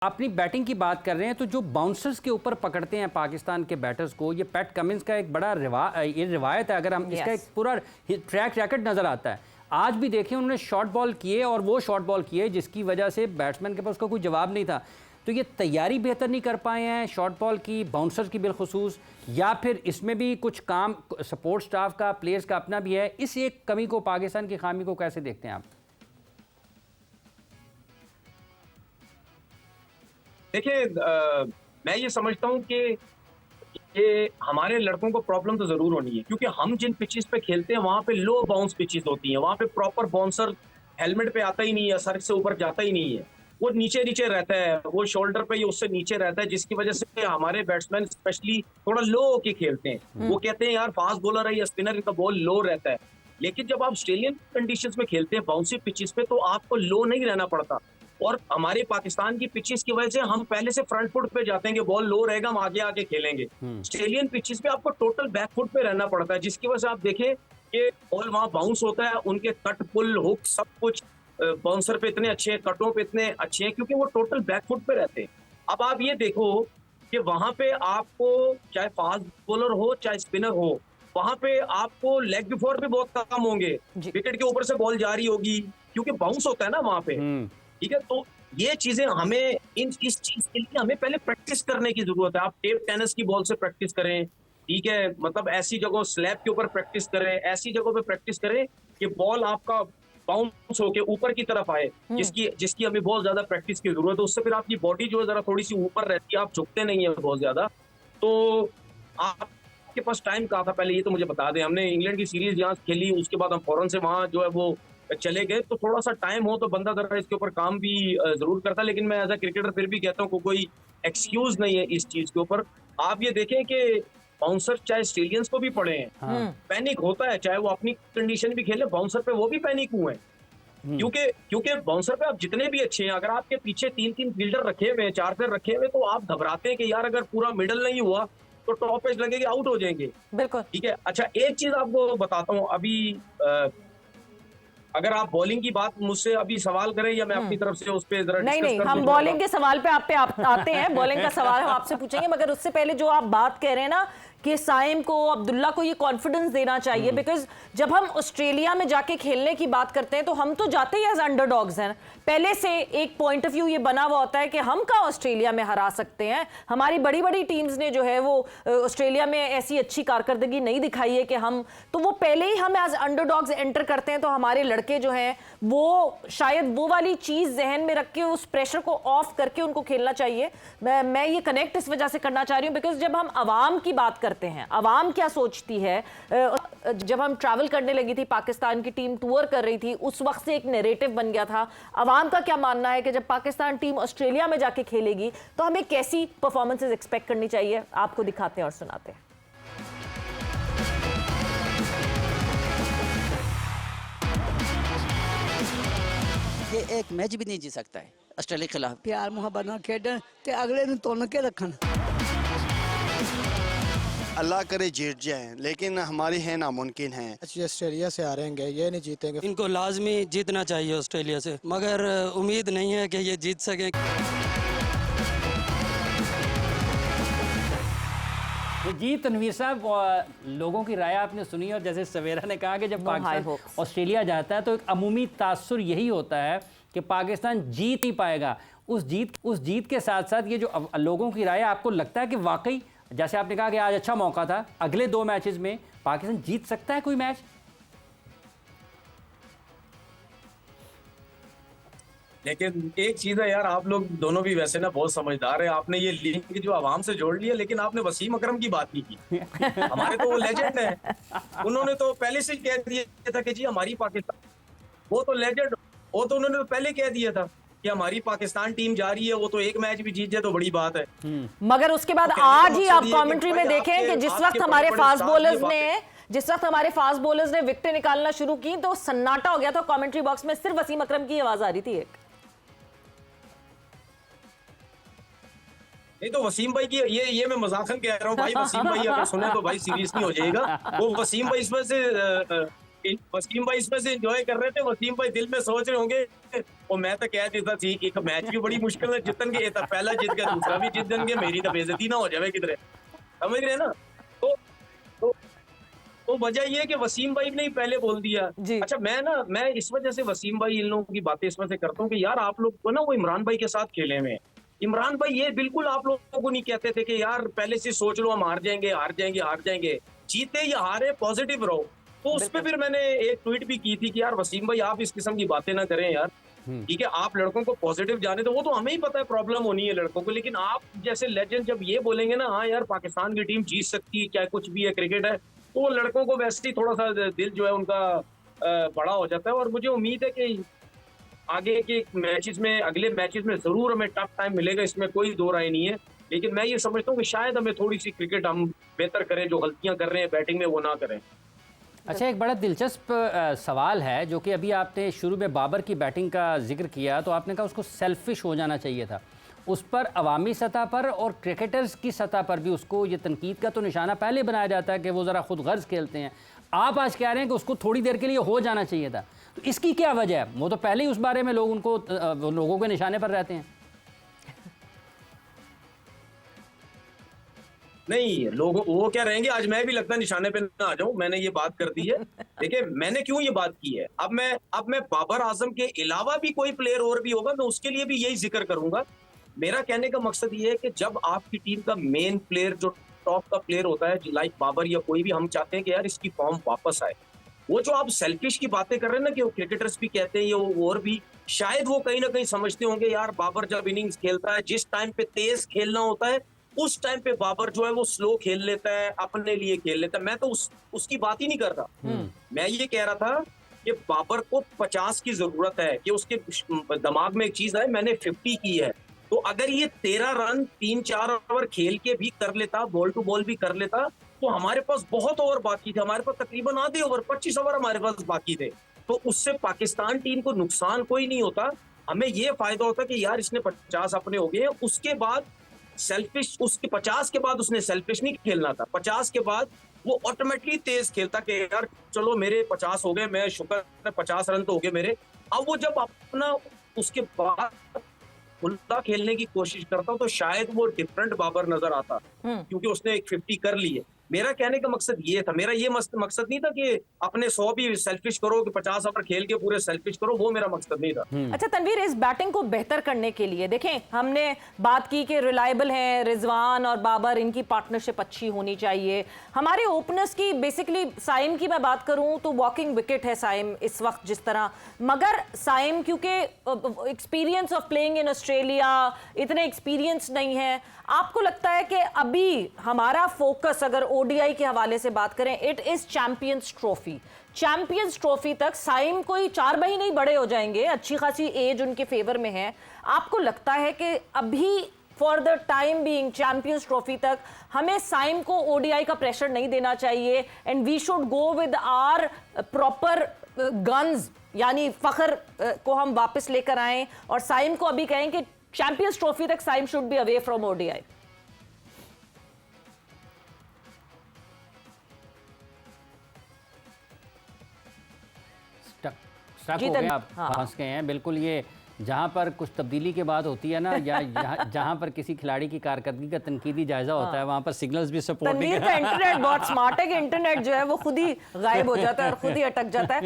अपनी बैटिंग की बात कर रहे हैं तो जो बाउंसर्स के ऊपर पकड़ते हैं पाकिस्तान के बैटर्स को, ये पैट कमिंस का एक बड़ा रिवायत है। अगर हम इसका एक पूरा ट्रैक रैकेट नज़र आता है। आज भी देखें उन्होंने शॉर्ट बॉल किए और वो शॉर्ट बॉल किए जिसकी वजह से बैट्समैन के पास उसका कोई जवाब नहीं था। तो ये तैयारी बेहतर नहीं कर पाए हैं शॉर्ट बॉल की, बाउंसर्स की बिलखुसूस, या फिर इसमें भी कुछ काम सपोर्ट स्टाफ का, प्लेयर्स का अपना भी है। इस एक कमी को, पाकिस्तान की खामी को कैसे देखते हैं आप? देखिए, मैं ये समझता हूँ कि ये हमारे लड़कों को प्रॉब्लम तो जरूर होनी है, क्योंकि हम जिन पिचेस पे खेलते हैं वहां पे लो बाउंस पिचेस होती हैं। वहां पे प्रॉपर बाउंसर हेलमेट पे आता ही नहीं है, सर से ऊपर जाता ही नहीं है, वो नीचे नीचे रहता है, वो शोल्डर पे ही उससे नीचे रहता है, जिसकी वजह से हमारे बैट्समैन स्पेशली थोड़ा लो होके खेलते हैं। वो कहते हैं यार फास्ट बॉलर है या स्पिनर, इनका बॉल लो रहता है। लेकिन जब आप ऑस्ट्रेलियन कंडीशंस में खेलते हैं बाउंसी पिचेस पे, तो आपको लो नहीं रहना पड़ता। और हमारे पाकिस्तान की पिचेस की वजह से हम पहले से फ्रंट फुट पे जाते हैं कि बॉल लो रहेगा, हम आगे आगे खेलेंगे। ऑस्ट्रेलियन पिचेस पे आपको टोटल बैक फुट पे रहना पड़ता है, जिसकी वजह से आप देखें कि बॉल वहां बाउंस होता है। उनके कट, पुल, हुक, सब कुछ बाउंसर पे इतने अच्छे हैं, कटों पे इतने अच्छे हैं, क्योंकि वो टोटल बैक फुट पे रहते हैं। अब आप ये देखो कि वहां पे आपको चाहे फास्ट बॉलर हो चाहे स्पिनर हो, वहां पे आपको लेग बिफोर भी बहुत कम होंगे। विकेट के ऊपर से बॉल जा रही होगी क्योंकि बाउंस होता है ना वहां पे। ठीक है, तो ये चीजें हमें इस चीज के लिए हमें पहले प्रैक्टिस करने की जरूरत है। आप टेप टेनिस की बॉल से प्रैक्टिस करें, ठीक है, मतलब ऐसी जगह स्लैब के ऊपर प्रैक्टिस करें, ऐसी जगहों पे प्रैक्टिस करें कि बॉल आपका बाउंस होके ऊपर की तरफ आए, जिसकी हमें बहुत ज्यादा प्रैक्टिस की जरूरत है। उससे फिर आपकी बॉडी जो है जरा थोड़ी सी ऊपर रहती है, आप झुकते नहीं है बहुत ज्यादा। तो आपके पास टाइम कहा था पहले, ये तो मुझे बता दें। हमने इंग्लैंड की सीरीज यहाँ खेली, उसके बाद हम फौरन से वहां जो है वो चले गए। तो थोड़ा सा टाइम हो तो बंदा जरा इसके ऊपर काम भी जरूर करता, लेकिन मैं एज अ क्रिकेटर फिर भी कहता हूँ कोई एक्सक्यूज नहीं है इस चीज के ऊपर। आप ये देखें कि बाउंसर चाहे ऑस्ट्रेलियंस को भी पड़े हैं, पैनिक होता है, चाहे वो अपनी कंडीशन भी खेले, बाउंसर पे वो भी पैनिक हुए हैं। क्योंकि बाउंसर पे आप जितने भी अच्छे हैं, अगर आपके पीछे 3-3 फील्डर रखे हुए हैं, 4 पेयर रखे हुए, तो आप घबराते हैं कि यार अगर पूरा मिडल नहीं हुआ तो टॉप एज लगेगी, आउट हो जाएंगे। बिल्कुल, ठीक है। अच्छा, एक चीज आपको बताता हूँ अभी, अगर आप बॉलिंग की बात मुझसे अभी सवाल करें या मैं अपनी तरफ से उस पर जरा नहीं, हम बॉलिंग के सवाल पे आप आते हैं। बॉलिंग का सवाल हम आपसे पूछेंगे, मगर उससे पहले जो आप बात कह रहे हैं ना कि साइम को, अब्दुल्ला को ये कॉन्फिडेंस देना चाहिए, बिकॉज जब हम ऑस्ट्रेलिया में जाके खेलने की बात करते हैं तो हम तो जाते ही एज अंडरडॉग्स हैं। पहले से एक पॉइंट ऑफ व्यू ये बना हुआ होता है कि हम कहाँ ऑस्ट्रेलिया में हरा सकते हैं। हमारी बड़ी बड़ी टीम्स ने जो है वो ऑस्ट्रेलिया में ऐसी अच्छी कारकर्दगी नहीं दिखाई है कि हम, तो वो पहले ही हम एज अंडरडॉग्स एंटर करते हैं। तो हमारे लड़के जो हैं वो शायद वो वाली चीज़ जहन में रख के उस प्रेशर को ऑफ करके उनको खेलना चाहिए। मैं ये कनेक्ट इस वजह से करना चाह रही हूँ बिकॉज जब हम अवाम की बात करते हैं, अवाम क्या सोचती है, जब हम ट्रैवल करने लगी थी, पाकिस्तान की टीम टूर कर रही थी, उस वक्त से एक नैरेटिव बन गया था। अवाम का क्या मानना है कि जब पाकिस्तान टीम ऑस्ट्रेलिया में जाके खेलेगी तो हमें कैसी परफॉर्मेंसेस एक्सपेक्ट करनी चाहिए? आपको दिखाते हैं और सुनाते हैं। ये एक मैच भी नहीं जी सकता है ऑस्ट्रेलिया के खिलाफ। प्यार मुहब्बत ना खेडन ते अगले नु तोड़ के रखन। अल्लाह करे जीत जाए, लेकिन हमारी है नामुमकिन है। ऑस्ट्रेलिया से आ रहेंगे, ये नहीं जीतेंगे। इनको लाजमी जीतना चाहिए ऑस्ट्रेलिया से, मगर उम्मीद नहीं है कि ये जीत सके। जी तनवीर साहब, लोगों की राय आपने सुनी, और जैसे सवेरा ने कहा कि जब पाकिस्तान ऑस्ट्रेलिया जाता है तो एक अमूमी तासुर यही होता है कि पाकिस्तान जीत नहीं पाएगा। उस जीत के साथ साथ ये जो लोगों की राय, आपको लगता है कि वाकई जैसे आपने कहा कि आज अच्छा मौका था, अगले 2 मैचेस में पाकिस्तान जीत सकता है कोई मैच? लेकिन एक चीज है यार, आप लोग दोनों भी वैसे ना बहुत समझदार है। आपने ये लिंक जो आवाम से जोड़ लिया, लेकिन आपने वसीम अकरम की बात नहीं की। हमारे तो वो लेजेंड है, उन्होंने तो पहले से ही कह दिया था कि जी हमारी पाकिस्तान, वो तो लेजेंड, वो तो उन्होंने तो पहले कह दिया था कि हमारी पाकिस्तान टीम जा रही है, वो तो एक मैच भी जीत जाए तो बड़ी बात है। मगर उसके बाद आज ही आप कमेंट्री में देखें कि जिस वक्त हमारे फास्ट बॉलर्स ने विकेट निकालना शुरू की तो सन्नाटा हो गया था कमेंट्री बॉक्स में, सिर्फ वसीम अकरम की आवाज आ रही थी एक। नहीं तो वसीम भाई की ये मैं मजाकन कह रहा हूँ भाई, वसीम भाई अगर सुने तो भाई सीरियस नहीं हो जाएगा। वो वसीम भाई इसमें से वसीम भाई इसमें से एंजॉय कर रहे थे, वसीम भाई दिल में सोच रहे होंगे और मैं तो कह देता थी एक मैच भी बड़ी मुश्किल है जीतन के, पहला जीत गया दूसरा भी जीत देंगे, मेरी तो बेइज्जती ना हो जाए किधर, समझ रहे ना। तो वजह ये है कि वसीम भाई ने ही पहले बोल दिया। अच्छा मैं इस वजह से वसीम भाई इन लोगों की बातें इसमें से करता हूँ कि यार आप लोग को ना वो इमरान भाई के साथ खेले हुए हैं। इमरान भाई ये बिल्कुल आप लोगों को नहीं कहते थे कि यार पहले से सोच लो हम हार जाएंगे, जीते या हारे पॉजिटिव रहो। तो उस पर फिर मैंने एक ट्वीट भी की थी कि यार वसीम भाई आप इस किस्म की बातें ना करें यार, ठीक है, आप लड़कों को पॉजिटिव जाने दो, वो तो हमें ही पता है प्रॉब्लम होनी है लड़कों को, लेकिन आप जैसे लेजेंड जब ये बोलेंगे ना हाँ यार पाकिस्तान की टीम जीत सकती है, क्या कुछ भी है, क्रिकेट है, तो वो लड़कों को वैसे ही थोड़ा सा दिल जो है उनका बड़ा हो जाता है। और मुझे उम्मीद है कि आगे के मैचेस में, अगले मैचेस में जरूर हमें टफ टाइम मिलेगा, इसमें कोई दो राय नहीं है, लेकिन मैं ये समझता हूँ कि शायद हमें थोड़ी सी क्रिकेट हम बेहतर करें, जो गलतियां कर रहे हैं बैटिंग में वो ना करें। अच्छा, एक बड़ा दिलचस्प सवाल है जो कि अभी आपने शुरू में बाबर की बैटिंग का जिक्र किया, तो आपने कहा उसको सेल्फिश हो जाना चाहिए था। उस पर अवामी सतह पर और क्रिकेटर्स की सतह पर भी उसको ये तनकीद का तो निशाना पहले बनाया जाता है कि वो ज़रा खुद गर्ज खेलते हैं। आप आज कह रहे हैं कि उसको थोड़ी देर के लिए हो जाना चाहिए था, तो इसकी क्या वजह है? वो तो पहले ही उस बारे में लोग उनको लोगों के निशाने पर रहते हैं। नहीं, लोग वो क्या रहेंगे, आज मैं भी लगता है निशाने पे ना आ जाऊं, मैंने ये बात कर दी है। देखिए मैंने क्यों ये बात की है, अब मैं बाबर आजम के अलावा भी कोई प्लेयर और भी होगा मैं उसके लिए भी यही जिक्र करूंगा। मेरा कहने का मकसद ये है कि जब आपकी टीम का मेन प्लेयर जो टॉप का प्लेयर होता है लाइक बाबर या कोई भी, हम चाहते हैं कि यार इसकी फॉर्म वापस आए। वो जो आप सेल्फिश की बातें कर रहे हैं ना कि वो क्रिकेटर्स भी कहते हैं, ये और भी शायद वो कहीं ना कहीं समझते होंगे यार बाबर जब इनिंग्स खेलता है, जिस टाइम पे तेज खेलना होता है उस टाइम पे बाबर जो है वो स्लो खेल लेता है, अपने लिए खेल लेता है। मैं तो उसकी बात ही नहीं कर रहा। मैं ये कह रहा था कि बाबर को 50 की जरूरत है, कि उसके दिमाग में एक चीज है मैंने 50 की है, तो अगर ये 13 रन 3-4 ओवर खेल के भी कर लेता, बॉल टू बॉल भी कर लेता, तो हमारे पास बहुत ओवर बाकी थे, हमारे पास तकरीबन आधे ओवर 25 ओवर हमारे पास बाकी थे, तो उससे पाकिस्तान टीम को नुकसान कोई नहीं होता। हमें ये फायदा होता कि यार इसने 50 अपने हो गए, उसके बाद सेल्फिश, उसके 50 के बाद उसने सेल्फिश नहीं खेलना था, 50 के बाद वो ऑटोमेटिकली तेज खेलता कि यार चलो मेरे 50 हो गए, मैं शुक्र 50 रन तो हो गए मेरे। अब वो जब अपना उसके बाद खुला खेलने की कोशिश करता तो शायद वो डिफरेंट बाबर नजर आता, क्योंकि उसने एक 50 कर ली है। मेरा कहने का मकसद ये था, मेरा ये मकसद नहीं था कि अपने 100 भी सेल्फिश करो, कि 50 ओवर खेल के पूरे सेल्फिश करो, वो मेरा मकसद नहीं था। अच्छा तनवीर, इस बैटिंग को बेहतर करने के लिए देखें, हमने बात की कि रिलायबल हैं रिजवान और बाबर, इनकी पार्टनरशिप अच्छी होनी चाहिए। हमारे ओपनर्स की बेसिकली, साइम की मैं बात करूं तो वॉकिंग विकेट है साइम इस वक्त जिस तरह, मगर साइम क्योंकि experience of playing in Australia, इतने एक्सपीरियंस नहीं है। आपको लगता है कि अभी हमारा फोकस अगर ओडीआई के हवाले से बात करें, इट इज चैंपियंस ट्रॉफी तक साइम कोई 4 महीने ही बड़े हो जाएंगे, अच्छी खासी एज उनके फेवर में है। आपको लगता है कि अभी for the time being champions trophy तक हमें साइम को ओडीआई का प्रेशर नहीं देना चाहिए, and we should go with our proper guns, यानी फखर को हम वापस लेकर आएं और साइम को अभी कहें कि चैंपियंस ट्रॉफी तक Saim should be away from ODI? Stuck हो गए आप, फंस गए हैं बिल्कुल। ये जहाँ पर कुछ तब्दीली की बात होती है ना, या जहाँ पर किसी खिलाड़ी की कारकर्दगी का तनकीदी जायजा होता है, वहाँ पर सिग्नल्स भी सपोर्ट नहीं। इंटरनेट बहुत स्मार्ट है कि इंटरनेट जो है वो खुद ही गायब हो जाता है और खुद ही अटक जाता है।